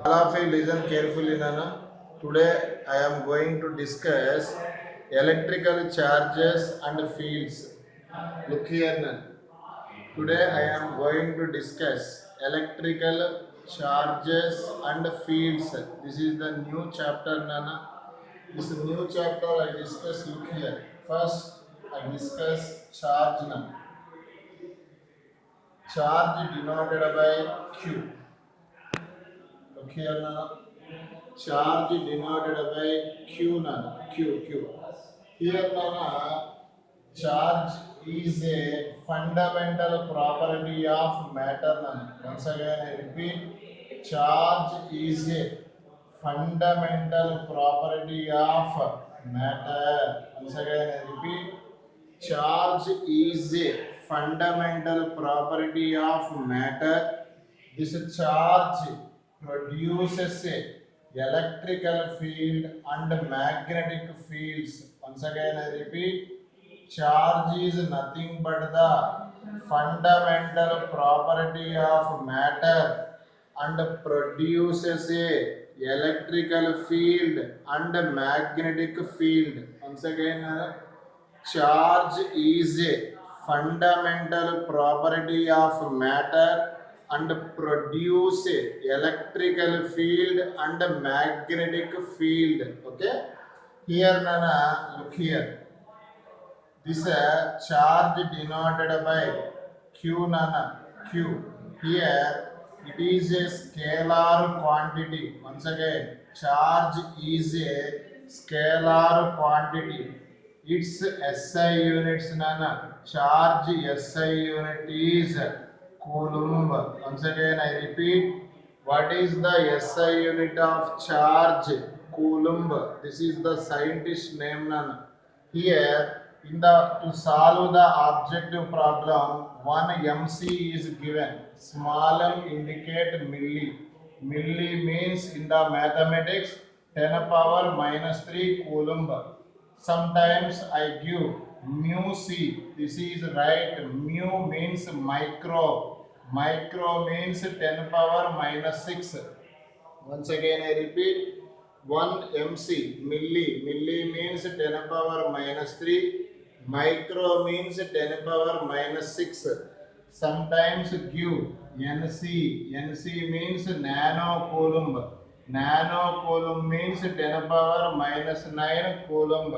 All of you listen carefully, Nana. Today I am going to discuss electrical charges and fields. Look here, Nana. Today I am going to discuss electrical charges and fields. This is the new chapter, Nana. This new chapter I discuss. Look here. First I discuss charge, Nana. Charge denoted by Q. Look here, Nana. Charge denoted by Q, Nana. Q. Here, Nana, charge is a fundamental property of matter, Nana. Once again, I repeat, charge is a fundamental property of matter. Once again, I repeat, charge is a fundamental property of matter. This charge produces a electrical field and magnetic fields. Once again, I repeat, charge is nothing but the fundamental property of matter and produces a electrical field and magnetic field. Once again, charge is a fundamental property of matter and produce electrical field and magnetic field. Okay, here Nana, look here. This charge denoted by Q, Nana. Q. Here it is a scalar quantity. Once again, charge is a scalar quantity. Its SI units, Nana. Charge SI unit is coulomb. Once again, I repeat, what is the SI unit of charge? Coulomb. This is the scientist name, Nana. Here, to solve the objective problem, one MC is given. Small m indicate milli. Milli means in the mathematics 10 power minus 3 coulomb. Sometimes I give mu c. This is right. Mu means micro. Micro means 10 power minus 6. Once again I repeat, 1 MC, milli means 10 power minus 3, micro means 10 power minus 6. Sometimes give NC means nano coulomb. Nano coulomb means 10 power minus 9 coulomb.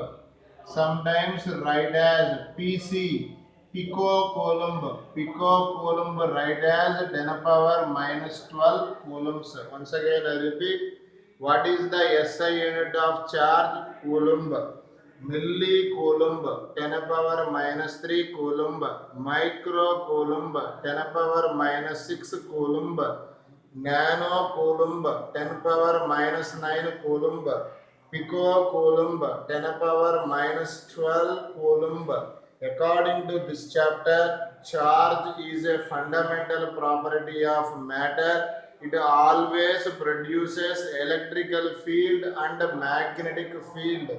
Sometimes write as PC, pico coulomb write as 10 power minus 12 coulombs. Once again I repeat, what is the SI unit of charge? Coulomb. Milli coulomb 10 power minus 3 coulomb. Micro coulomb 10 power minus 6 coulomb. Nano coulomb 10 power minus 9 coulomb. Pico coulomb 10 power minus 12 coulomb. According to this chapter, charge is a fundamental property of matter. It always produces electrical field and magnetic field.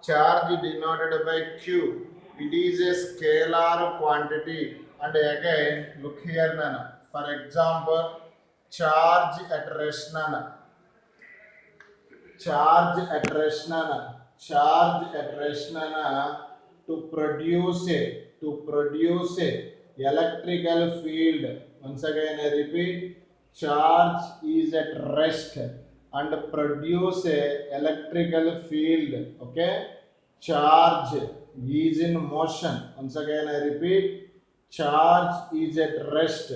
Charge denoted by Q. It is a scalar quantity. And again, look here, Nana. For example, charge at rest, Nana. Charge at rest, Nana. Charge at rest, Nana. To produce a electrical field. Once again, I repeat, charge is at rest and produce a electrical field. Okay, charge is in motion. Once again I repeat, charge is at rest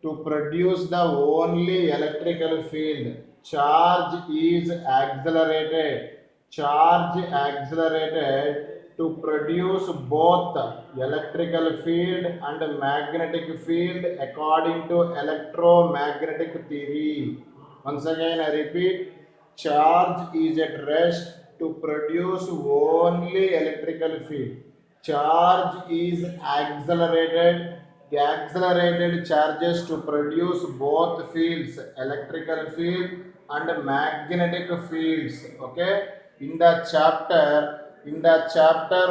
to produce the only electrical field. Charge is accelerated. Charge accelerated to produce both electrical field and magnetic field according to electromagnetic theory. Once again I repeat, charge is at rest to produce only electrical field. Charge is accelerated. The accelerated charges to produce both fields, electrical field and magnetic fields. Okay, in the chapter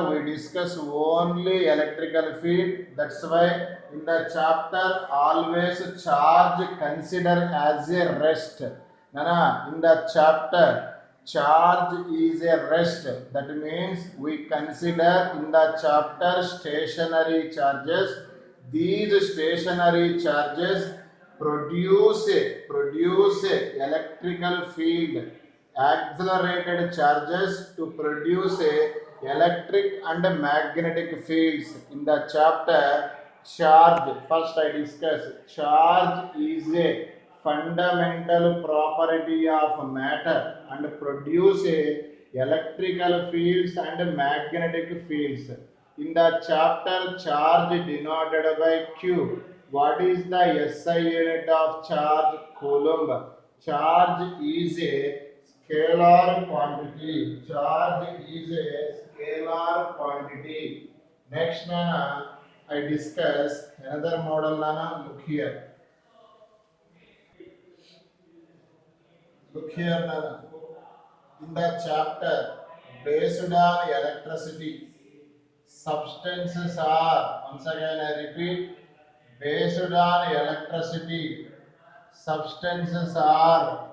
we discuss only electrical field. That's why in the chapter always charge consider as a rest. Nana, in the chapter, charge is a rest. That means we consider in the chapter stationary charges. These stationary charges produce a electrical field. Accelerated charges to produce a electric and magnetic fields. In the chapter charge, first I discuss charge is a fundamental property of matter and produce a electrical fields and magnetic fields. In the chapter charge denoted by Q, what is the SI unit of charge? Coulomb. Charge is a scalar quantity. Charge is a scalar quantity. Next, Nana, I discuss another model. Nana, look here. Look here, Nana. In the chapter based on electricity, substances are, once again I repeat, based on electricity, substances are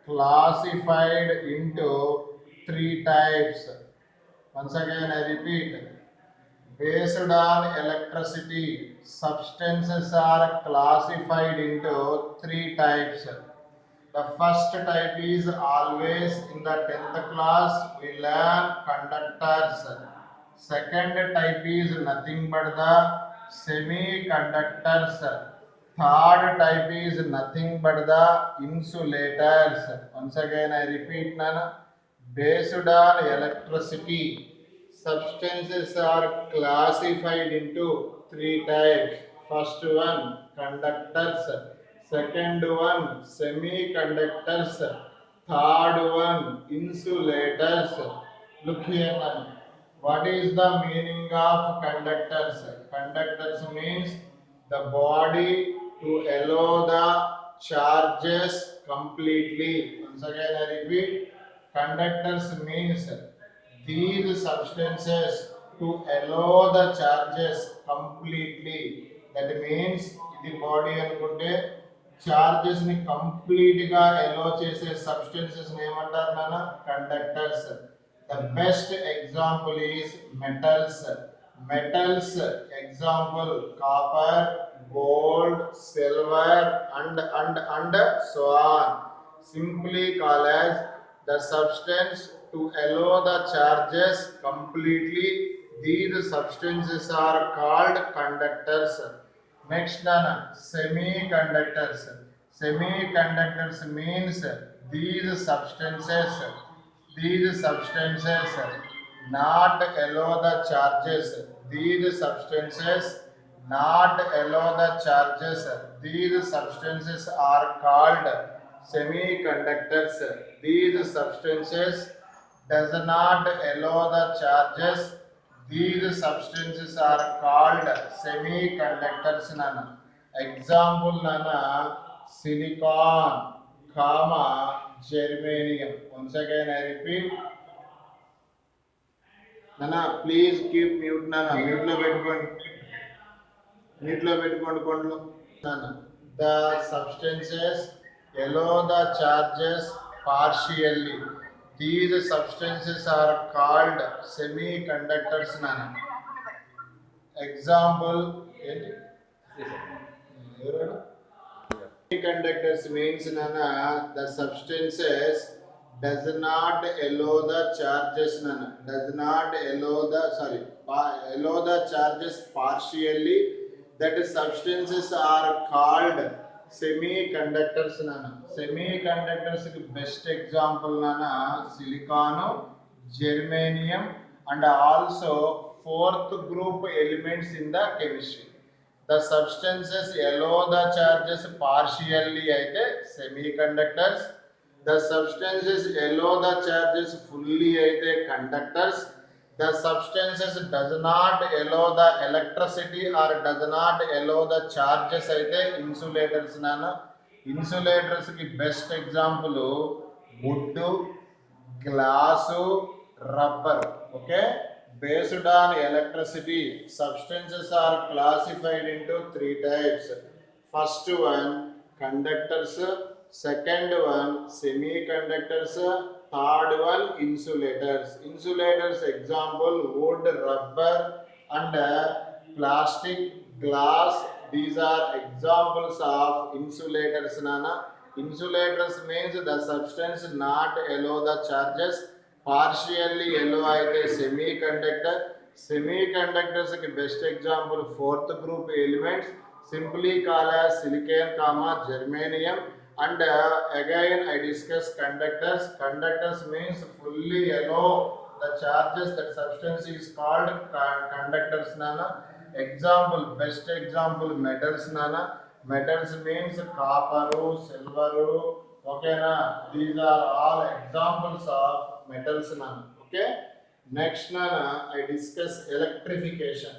classified into three types. Once again I repeat, based on electricity, substances are classified into three types. The first type is always in the 10th class we learn conductors. Second type is nothing but the semiconductors. Third type is nothing but the insulators. Once again I repeat, Nana. Based on electricity, substances are classified into three types. First one, conductors. Second one, semiconductors. Third one, insulators. Look here, man. What is the meaning of conductors? Conductors means the body to allow the charges completely. Once again, I repeat, conductors means these substances to allow the charges completely. That means the body అనుకుంటే charges ని complete గా allow చేసే substances ని ఏమంటారు నాన్న? Conductors. The best example is metals. Metals example copper, gold, silver and so on. Simply called as the substance to allow the charges completely. These substances are called conductors. Next, Nana, semiconductors. Semiconductors means these substances not allow the charges. These substances not allow the charges. These substances are called semiconductors. These substances does not allow the charges. These substances are called semiconductors. Nana. Example, Nana, silicon, germanium. Once again I repeat, Nana, please keep mute. Nana, mute lo పెట్టుకోండి కొండలు. Nana, the substances allow the charges partially. These substances are called semiconductors. Nana. Example, semiconductors means, Nana, the substances does not allow the charges, Nana, does not allow the allow the charges partially. That substances are called semiconductors, Nana. Semiconductors best example, Nana, silicon, germanium and also fourth group elements in the chemistry. The substances allow the charges partially అయితే semiconductors. The substances allow the charges fully అయితే conductors. The substances does not allow the electricity or does not allow the charges అయితే insulators. నాన్న insulators కి best example wood, glass, rubber. Okay, based on electricity, substances are classified into three types. First one, conductors. second one semiconductors, third one insulators. Insulators example wood, rubber and plastic, glass. These are examples of insulators nana. Insulators means the substance not allow the charges partially allow aithe semiconductor. Semiconductors ki best example fourth group elements simply called as silicon comma germanium. And again I discuss conductors. Conductors means fully allow the charges, that substance is called conductors nana. Example, best example metals nana. Metals means copper, silver, okay na. These are all examples of metals nana. Okay, next nana I discuss electrification.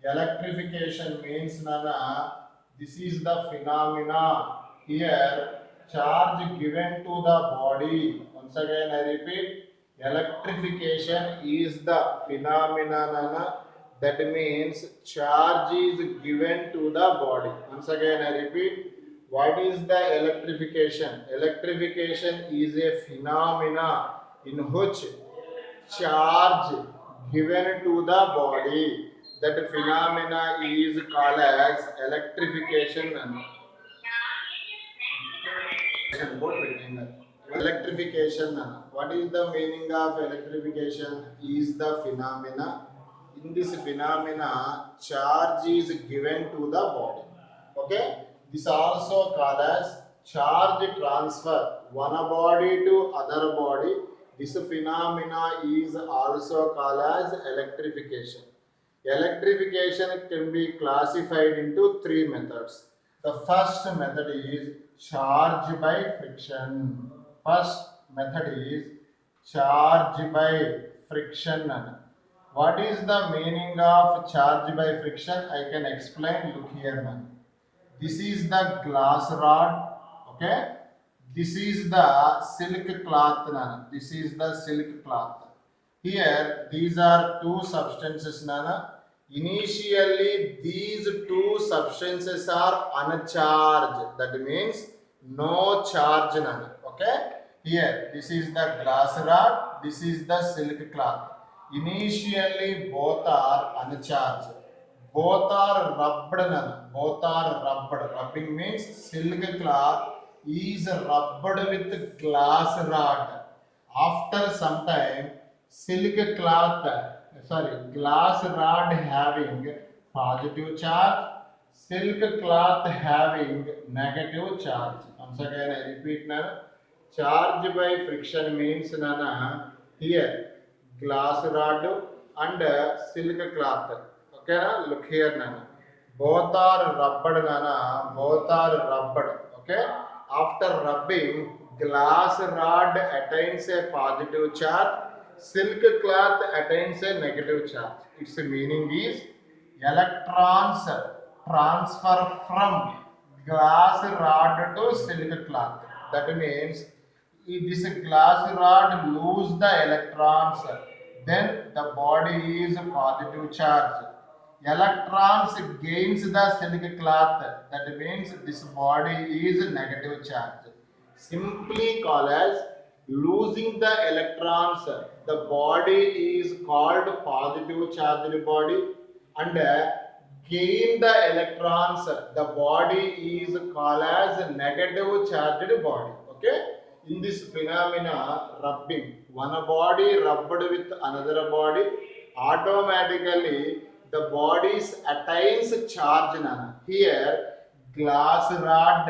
Electrification means nana, this is the phenomena. Here charge given to the body. Once again I repeat, electrification is the phenomena nana. That means charge is given to the body. Once again I repeat, what is the electrification? Electrification is a phenomena in which charge given to the body. That phenomena is called as electrification. Electrification. What is the meaning of electrification? Is the phenomena. In this phenomena, charge is given to the body. Okay. This also called as charge transfer. One body to other body. This phenomena is also called as electrification. Electrification can be classified into three methods. The first method is charge by friction. First method is charge by friction. What is the meaning of charge by friction? I can explain. Look here, man. This is the glass rod. Okay. This is the silk cloth. Nana. This is the silk cloth. Here, these are two substances. Nana. Initially, these two substances are uncharged. That means no charge. Nana. Okay. Here, this is the glass rod. This is the silk cloth. Initially, both are uncharged. Both are rubbed. Nana. Both are rubbed. Rubbing means silk cloth is rubbed with glass rod. After some time, glass rod having positive charge, silk cloth having negative charge. Once again I repeat now, charge by friction means nana, here glass rod and silk cloth. Okay na? Look here nana, both are rubbed nana, both are rubbed. Okay, after rubbing, glass rod attains a positive charge, silk cloth attains a negative charge. Its meaning is electrons transfer from glass rod to silk cloth. That means if this glass rod lose the electrons, then the body is positive charge. Electrons gains the silk cloth. That means this body is negative charge. Simply called as losing the electrons, the body is called positive charged body, and gain the electrons, the body is called as negative charged body. Okay, in this phenomena, rubbing, one body rubbed with another body, automatically the bodies attains charge. Nana. Here glass rod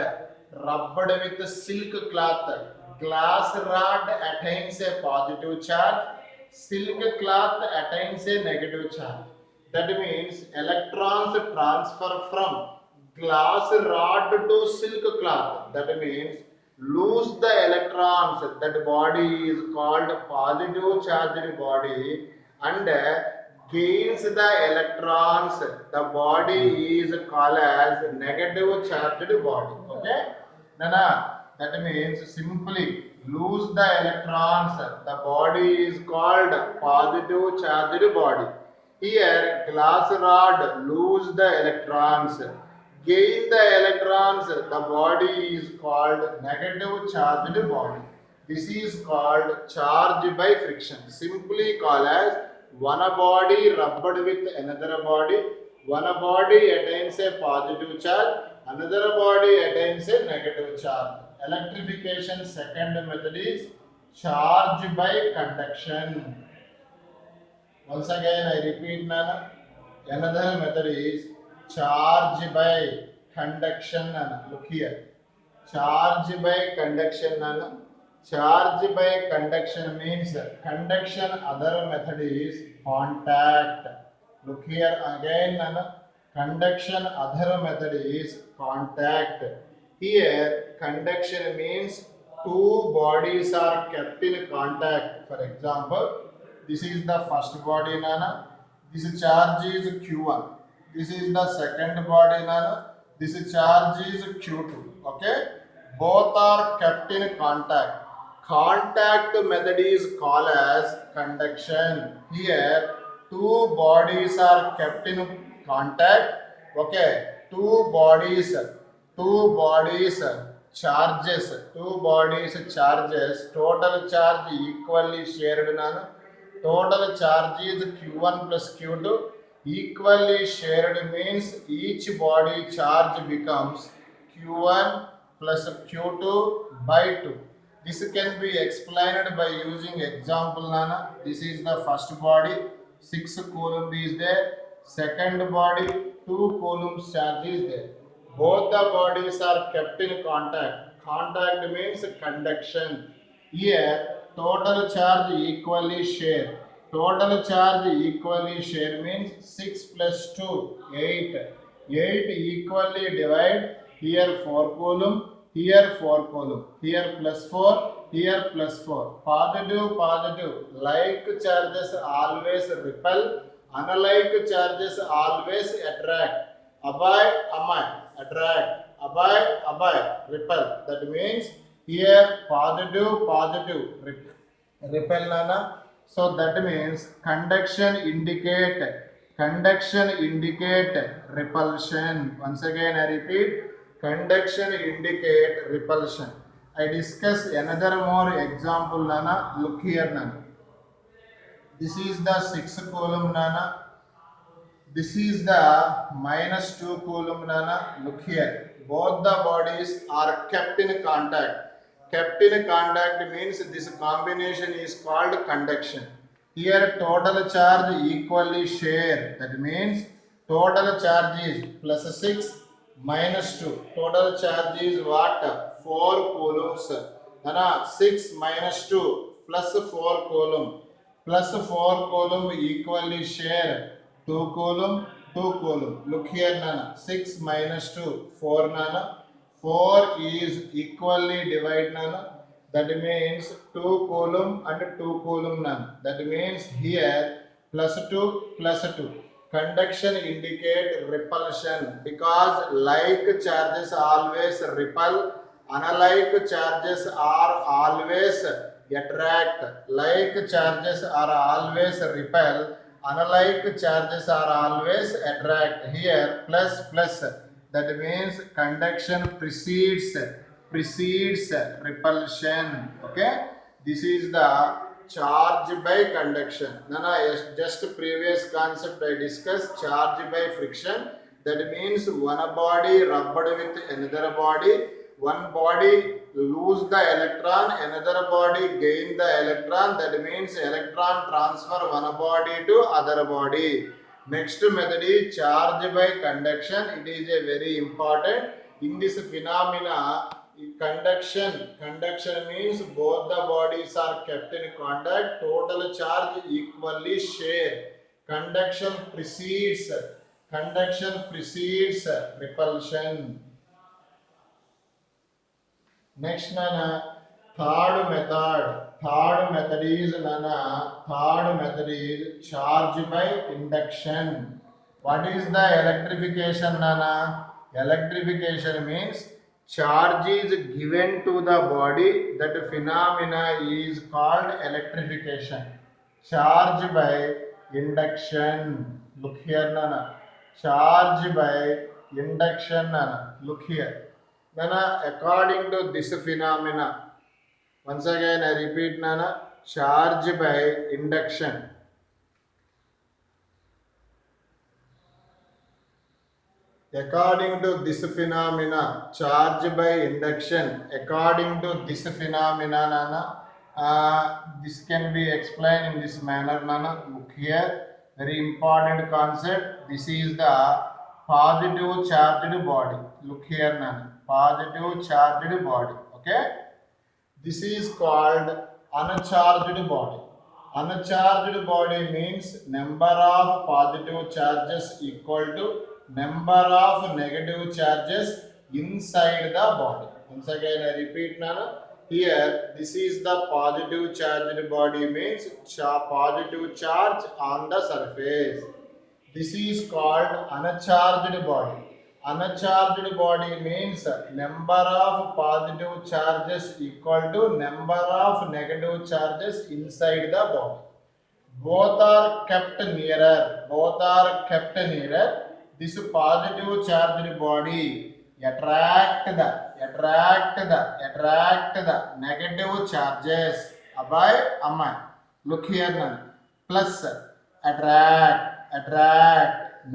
rubbed with silk cloth, glass rod attains a positive charge, silk cloth attains a negative charge. That means electrons transfer from glass rod to silk cloth. That means lose the electrons. That body is called positive charged body, and gains the electrons. The body is called as negative charged body. Okay, Nana, that means simply lose the electrons. The body is called positive charged body. Here glass rod lose the electrons, gain the electrons, the body is called negative charged body. This is called charge by friction. Simply called as one body rubbed with another body. One body attains a positive charge, another body attains a negative charge. Electrification second method is charge by conduction. Once again, I repeat, Nana. Another method is charge by conduction, Nana. Look here. Charge by conduction, Nana. Charge by conduction means conduction. Other method is contact. Look here again, Nana. Conduction. Other method is contact. Here, conduction means two bodies are kept in contact. For example, this is the first body, Nana. This charge is Q1. This is the second body, Nana. This charge is Q2. Okay? Both are kept in contact. Contact method is called as conduction. Here, two bodies are kept in contact. Okay? Two bodies charges, total charge equally shared, Nana. Total charge is Q1 plus Q2. Equally shared means each body charge becomes Q1 plus Q2 by 2. This can be explained by using example, Nana. This is the first body, 6 coulomb is there. Second body, 2 coulomb charge is there. Both the bodies are kept in contact. Contact means conduction. Here, total charge equally share. Total charge equally share means 6 plus 2, 8. 8 equally divide. Here 4 coulomb, here 4 coulomb. Here plus 4, here plus 4. Positive, positive. Like charges always repel. Unlike charges always attract. Abide, amide, attract, abide, repel. That means here positive, positive, repel, Nana. So that means conduction indicate repulsion. Once again I repeat, conduction indicate repulsion. I discuss another more example, Nana. Look here, Nana. This is the 6 coulomb, Nana. This is the minus 2 coulomb, Nana. Look here. Both the bodies are kept in contact. Kept in contact means this combination is called conduction. Here total charge equally share. That means total charge is plus 6 minus 2. Total charge is what? 4 coulombs. Nana, 6 minus 2 plus 4 coulomb. Plus 4 coulomb equally share. 2 coulomb, 2 coulomb. Look here, Nana. 6 minus 2, 4, Nana. 4 is equally divided, Nana. That means 2 coulomb and 2 coulomb, Nana. That means here plus 2 plus 2. Conduction indicate repulsion because like charges always repel, unlike charges are always attract. Like charges are always repel, unlike charges are always attract. Here plus plus, that means conduction precedes repulsion. Okay, this is the charge by conduction. Nana, just previous concept I discussed, charge by friction. That means one body rubbed with another body. One body lose the electron, another body gain the electron. That means electron transfer one body to other body. Next method is charge by conduction. It is a very important. In this phenomena, conduction means both the bodies are kept in contact. Total charge equally share. Conduction precedes repulsion. Next, Nana, third method is, Nana, third method is charge by induction. What is the electrification, Nana? Electrification means charge is given to the body. That phenomena is called electrification. Charge by induction. Look here, Nana. Charge by induction nana. Look here nana, according to this phenomena, once again I repeat nana, charge by induction. According to this phenomena, charge by induction, according to this phenomena nana, this can be explained in this manner nana. Look here, very important concept. This is the positive charged body. Look here nana, positive charged body. Okay, this is called uncharged body. Uncharged body means number of positive charges equal to number of negative charges inside the body. Once again I repeat nana, here this is the positive charged body means positive charge on the surface. This is called uncharged body. Uncharged body means number of positive charges equal to number of negative charges inside the body. Both are kept nearer. Both are kept nearer. This positive charged body attract the negative charges. Abai amma. Look here now. Plus attract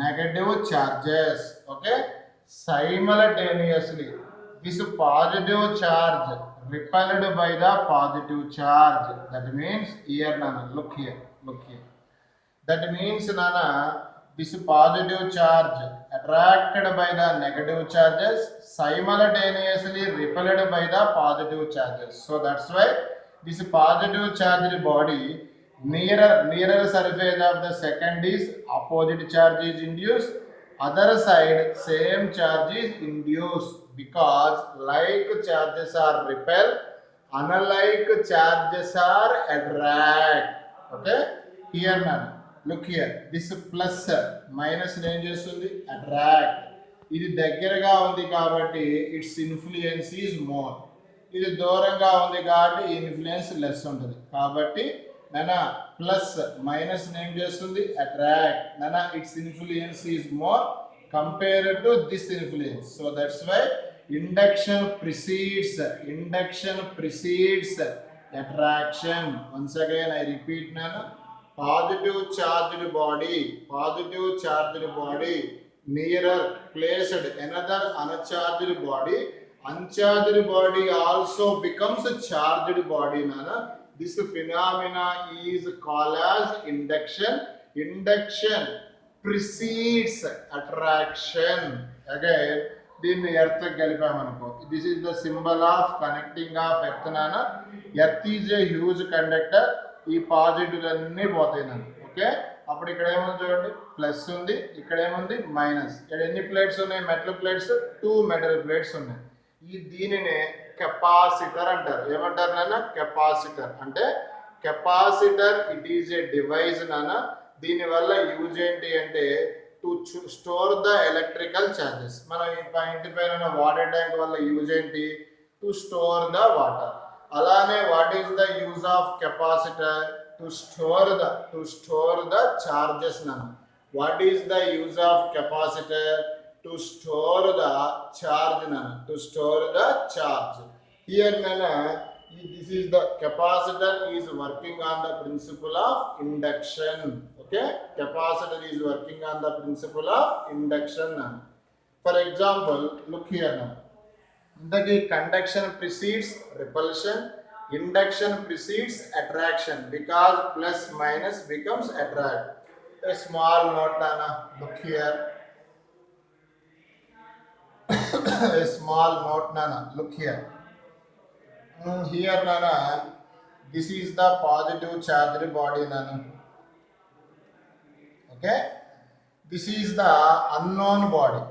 negative charges. Okay. Simultaneously, this positive charge repelled by the positive charge. That means here nana. Look here. That means nana, this positive charge attracted by the negative charges, simultaneously repelled by the positive charges. So that's why this positive charged body nearer surface of the second is opposite charge is induced, other side same charge is induced, because like charges are repelled, unlike charges are attract. Okay, here now look here, this plus minus ఏం చేస్తుంది, attract. ఇది దగ్గరగా ఉంది కాబట్టి it's influence is more, ఇది దూరంగా ఉంది కాబట్టి ఇన్ఫ్లుయెన్స్ లెస్ ఉంటుంది. కాబట్టి నానా ప్లస్ మైనస్ ఏం చేస్తుంది, అట్రాక్ట్. నానా its influence is more compared to this influence. So that's why induction precedes attraction. Once again I repeat nana, positive charged body nearer placed another uncharged body also becomes a charged body nana. This phenomena is called as induction precedes attraction. Again దీన్ని earth కలిపామనుకో, this is the symbol of connecting of earth నాన్న. Earth is a huge conductor. ఈ positive అన్నీ పోతాయి నన్ను. Okay, అప్పుడు ఇక్కడ ఏముంది చూడండి, ప్లస్ ఉంది, ఇక్కడ ఏముంది మైనస్. ఇక్కడ ఎన్ని ప్లేట్స్ ఉన్నాయి, మెటల్ ప్లేట్స్, 2 మెటల్ ప్లేట్స్ ఉన్నాయి. దీనినే కెపాసిటర్ అంటారు. ఏమంటారు నాన్న, కెపాసిటర్. అంటే capacitor it is a device నాన్న. దీనివల్ల యూజ్ ఏంటి అంటే to store the electrical charges. మన ఇంటి పైన వాటర్ ట్యాంక్ వల్ల యూజ్ ఏంటి, టు స్టోర్ ద వాటర్. అలానే what is the use of capacitor, to store the charges నాన్న. What is the use of capacitor, to store the charge నాన్న, to store the charge. Here నాన్న, this is the capacitor is working on the principle of induction. Okay, capacitor is working on the principle of induction. For example, look here now. The conduction precedes repulsion, induction precedes attraction, because plus minus becomes attract. A small note nana, look here. A small note nana, look here. Here nana, this is the positive charged body nana. Okay, this is the unknown body.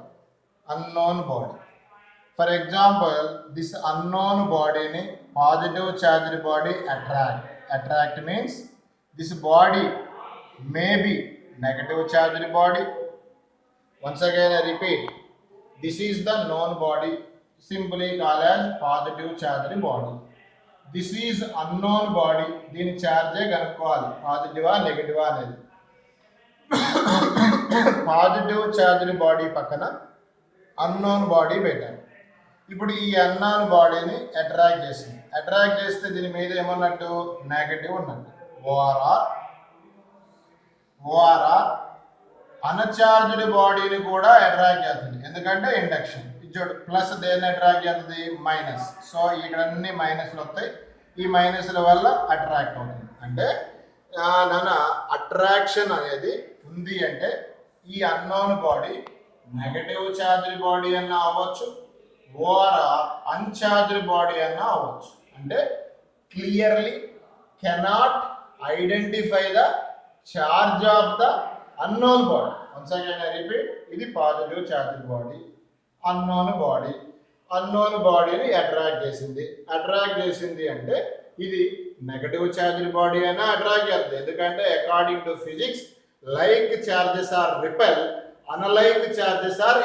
For example, this unknown body ni positive charged body attract means this body may be negative charged body. Once again I repeat, this is the known body, simply called as positive charged body. This is unknown body. దీని చార్జే కనుక్కోవాలి, పాజిటివా నెగటివా అనేది. Positive charged body పక్కన unknown body పెట్టాను. ఇప్పుడు ఈ unknown బాడీని attract చేసింది. Attract చేస్తే దీని మీద ఏమన్నట్టు నెగటివ్ ఉన్నట్టు. ఓఆర్ఆర్ అన్చార్జ్డ్ బాడీని కూడా అట్రాక్ట్ చేస్తుంది, ఎందుకంటే ఇండక్షన్. చూడు, ప్లస్ దేన్ని అట్రాక్ట్ చేస్తుంది? మైనస్. సో ఇక్కడ అన్ని మైనస్లు వస్తాయి, ఈ మైనస్ల వల్ల అట్రాక్ట్ అవుతుంది. అంటే నాన్న అట్రాక్షన్ అనేది ఉంది అంటే ఈ unknown body negative charged body అన్నా అవ్వచ్చు, ఓఆర్ఆర్ అన్చార్జ్డ్ బాడీ అన్నా అవ్వచ్చు. అంటే clearly cannot identify the charge of the unknown body. Once again I repeat, ఇది పాజిటివ్ ఛార్జ్డ్ బాడీ, అన్నోన్ బాడీని అట్రాక్ట్ చేసింది. అట్రాక్ట్ చేసింది అంటే ఇది నెగటివ్ ఛార్జ్డ్ బాడీ అయినా అట్రాక్ట్ చేస్తుంది, ఎందుకంటే according to physics like charges are repel, unlike charges are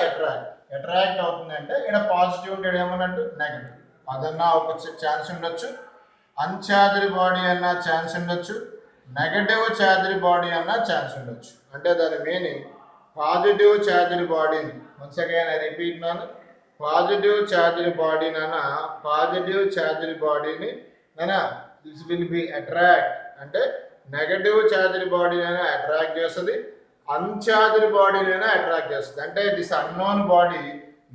attract అవుతుంది. అంటే ఇక్కడ పాజిటివ్ ఉండేది ఏమన్నట్టు నెగటివ్, అదన్నా ఒక ఛాన్స్ ఉండొచ్చు, అన్ఛార్జ్డ్ బాడీ అన్న ఛాన్స్ ఉండొచ్చు, నెగటివ్ ఛార్జ్డ్ బాడీ అన్న ఛాన్స్ ఉండొచ్చు. అంటే దాని మీనింగ్ పాజిటివ్ ఛార్జ్డ్ బాడీని, వన్స్ అగైన్ ఐ రిపీట్ నాన్న, పాజిటివ్ ఛార్జ్డ్ బాడీ నాన్న, పాజిటివ్ ఛార్జ్డ్ బాడీని నాన్న దిస్ విల్ బి అట్రాక్ట్, అంటే నెగటివ్ ఛార్జ్డ్ బాడీనైనా అట్రాక్ట్ చేస్తుంది, అన్ఛార్జ్డ్ బాడీనైనా అట్రాక్ట్ చేస్తుంది. అంటే దిస్ అన్నోన్ బాడీ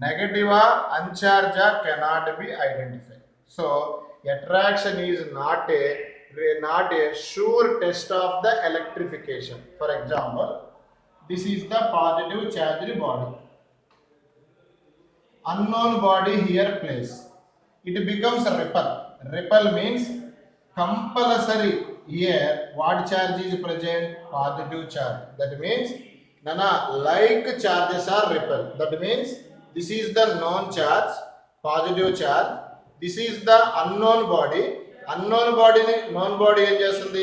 నెగటివా అన్ఛార్జా cannot be identify. So attraction is not a sure test of the electrification. For example, this is the positive charged body. Unknown body here place. It becomes a ripple. Ripple means compulsory here what charge is present? Positive charge. That means nana like charges are ripple. That means this is the known charge, positive charge. This is the unknown body. Unknown బాడీని known body ఏం చేస్తుంది?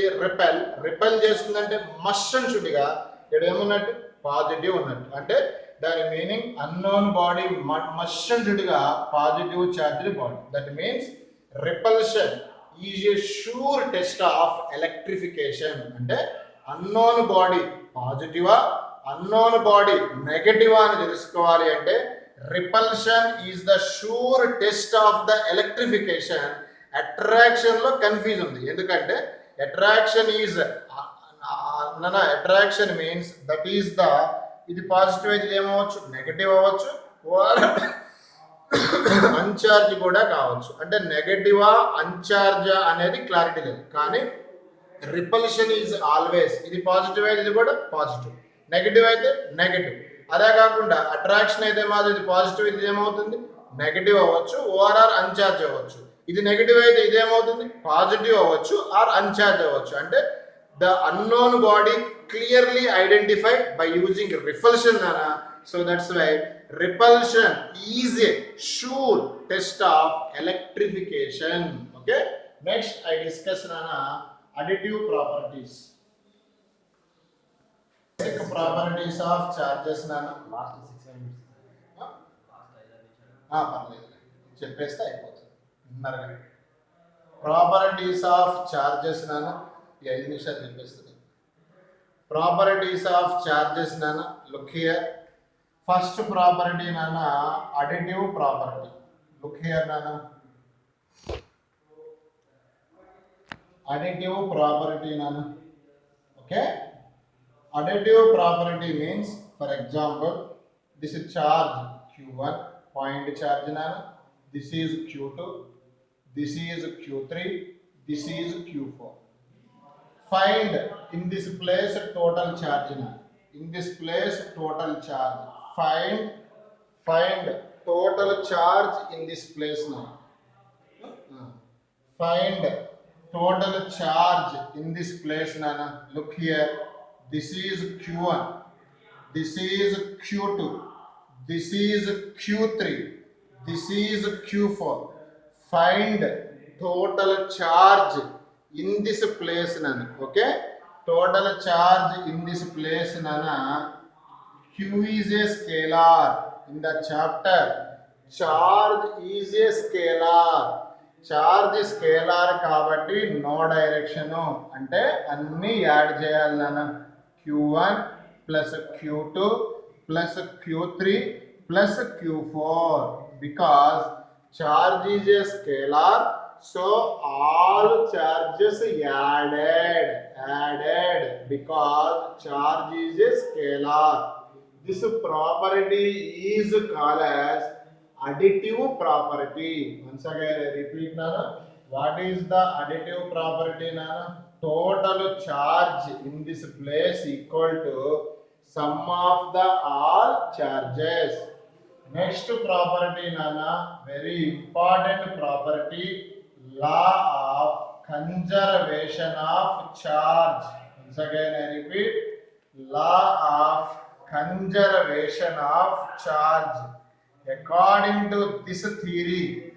Repel చేస్తుంది. అంటే must and షుడ్గా ఇక్కడ ఏమున్నట్టు? Positive ఉన్నట్టు. అంటే దాని meaning unknown body must and షుడ్గా positive charged body. That means repulsion is a sure test of electrification. అంటే అన్నోన్ బాడీ పాజిటివా, అన్నోన్ బాడీ నెగటివా అని తెలుసుకోవాలి అంటే repulsion is the sure test of the electrification. Attraction లో కన్ఫ్యూజ్ ఉంది, ఎందుకంటే attraction means that is the, ఇది పాజిటివ్ అయితే ఏమవచ్చు? నెగటివ్ అవ్వచ్చు, అన్చార్జ్ కూడా కావచ్చు. అంటే నెగటివా అన్చార్జా అనేది క్లారిటీ లేదు, కానీ రిపల్షన్ ఈజ్ ఆల్వేస్, ఇది పాజిటివ్ అయితే ఇది కూడా పాజిటివ్, నెగటివ్ అయితే నెగటివ్. అదే కాకుండా అట్రాక్షన్ అయితే మాత్రం ఇది పాజిటివ్, ఇది ఏమవుతుంది? నెగటివ్ అవ్వచ్చు, ఓఆర్ఆర్ అన్చార్జ్ అవ్వచ్చు. ఇది నెగటివ్ అయితే ఇదేమవుతుంది? పాజిటివ్ అవ్వచ్చు ఆర్ అన్చార్జ్ అవ్వచ్చు. అంటే the unknown body clearly identified by using repulsion అనా. So that's why repulsion is a sure test of electrification. Okay, next I discuss నానా additive properties. Properties of charges నానా. పర్లేదు, చెప్పేస్తే అయిపోతుంది. ప్రాపర్టీస్ ఆఫ్ చార్జెస్ నాన్న, ఈ 5 నిమిషాలు చెప్పేస్తుంది. ప్రాపర్టీస్ ఆఫ్ చార్జెస్ నాన్న, లుక్ హియర్. ఫస్ట్ ప్రాపర్టీ నాన్న అడిటివ్ ప్రాపర్టీ. లుక్ హియర్ నాన్న, అడిటివ్ ప్రాపర్టీ నాన్న. Okay, additive property means for example this is charge Q1 point charge నాన్న, this is Q2, this is Q3, this is Q4. Find in this place total charge now. In this place total charge. Find total charge in this place now. Find total charge in this place now. Look here. This is Q1. This is Q2. This is Q3. This is Q4. Find total charge in this place nana. Okay, total charge in this place nana. Q is a scalar. In the chapter, charge is a scalar. Charge scalar kabatti no direction. Ante anni add cheyali nana. Q1 plus Q2 plus Q3 plus Q4 because charge is a scalar, so all charges added because charge is a scalar. This property is called as additive property. Once again I repeat Nana, what is the additive property Nana? Total charge in this place equal to sum of the all charges. Next property Nana, very important property, law of conservation of charge. Once again I repeat, law of conservation of charge. According to this theory,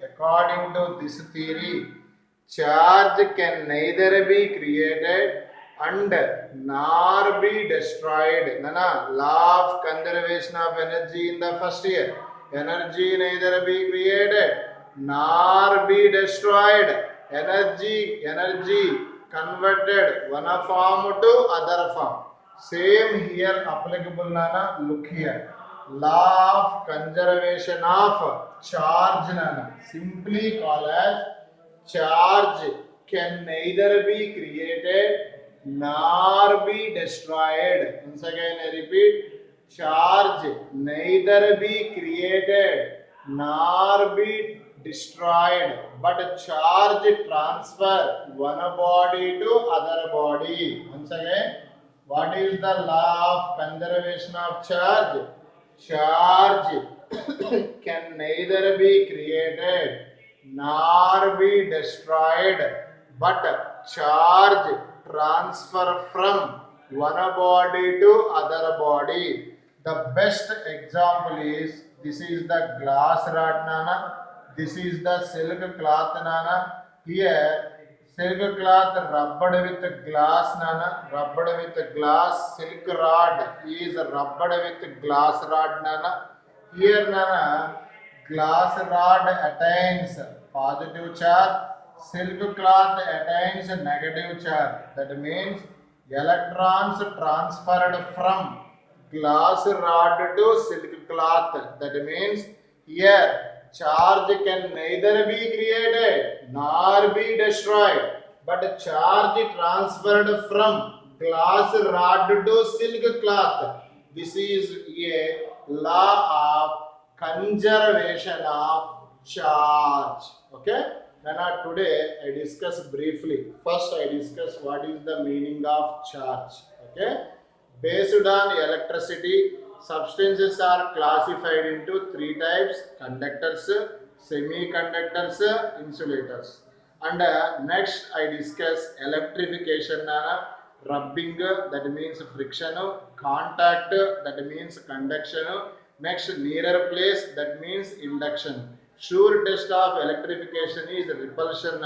charge can neither be created and nor be destroyed. Nana, law of conservation of energy in the first year. Energy neither be created nor be destroyed. Energy converted one form to other form. Same here applicable Nana. Look here. Law of conservation of charge Nana. Simply called as charge can neither be created nor be destroyed. Once again I repeat, charge neither be created nor be destroyed, but charge transfer one body to other body. Once again, what is the law of conservation of charge? Charge can neither be created nor be destroyed, but charge transfer from one body to other body. The best example is, this is the glass rod Nana, this is the silk cloth Nana. Here silk cloth rubbed with glass Nana, rubbed with glass. Silk rod is rubbed with glass rod Nana. Here Nana, glass rod attains positive charge, silk cloth attains negative charge. That means electrons transferred from glass rod to silk cloth. That means here charge can neither be created nor be destroyed, but charge transferred from glass rod to silk cloth. This is a law of conservation of charge. Okay. Now today I discuss briefly. First I discuss what is the meaning of charge. Okay. Based on electricity, substances are classified into three types: conductors, semiconductors, insulators. And next I discuss electrification, rubbing, that means friction, contact, that means conduction. Next, nearer place, that means induction. Sure test of electrification is repulsion,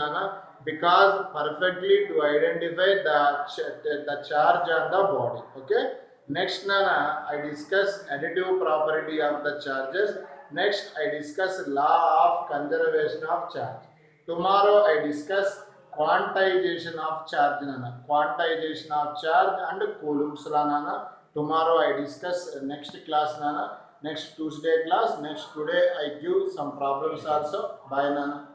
because perfectly to identify the charge on the body. Okay. Next Nana, I discuss additive property of the charges. Next I discuss law of conservation of charge. Tomorrow I discuss quantization of charge Nana, quantization of charge and Coulomb's law Nana. Tomorrow I discuss next class Nana, next Tuesday class. Next today I give some problems also. Bye Nana.